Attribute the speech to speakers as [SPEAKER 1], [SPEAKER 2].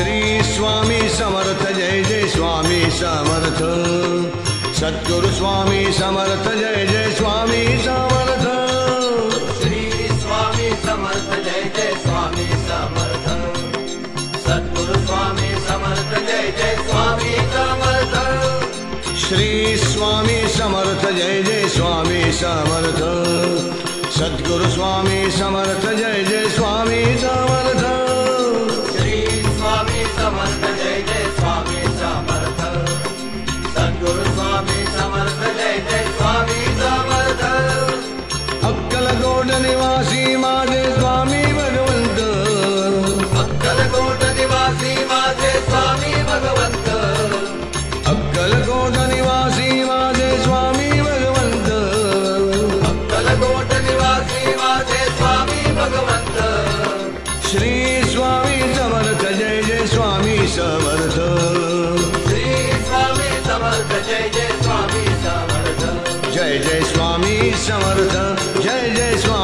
[SPEAKER 1] श्री स्वामी समर्थ जय जय स्वामी समर्थ। सद्गुरु स्वामी समर्थ जय जय स्वामी समर्थ।
[SPEAKER 2] श्री स्वामी समर्थ जय जय स्वामी समर्थ। सद्गुरु स्वामी समर्थ जय जय स्वामी समर्थ।
[SPEAKER 1] श्री स्वामी समर्थ जय जय स्वामी समर्थ। सद्गुरु स्वामी समर्थ जय जय स्वामी समर्थ।
[SPEAKER 2] श्री स्वामी समर्थ जय जय स्वामी समर्थ। सद्गुरु स्वामी समर्थ जय जय स्वामी समर्थ।
[SPEAKER 1] अक्कलकोट निवासी माझे स्वामी भगवंत।
[SPEAKER 2] अक्कलकोट निवासी माझे स्वामी भगवंत।
[SPEAKER 1] अक्कलकोट निवासी माझे स्वामी भगवंत।
[SPEAKER 2] अक्कलकोट निवासी माझे स्वामी भगवंत।
[SPEAKER 1] श्री स्वामी समर्थ जय जय स्वामी समर्थ।
[SPEAKER 2] श्री स्वामी समर्थ जय जय स्वामी समर्थ।
[SPEAKER 1] जय जय स्वामी समर्थ जय जय स्वामी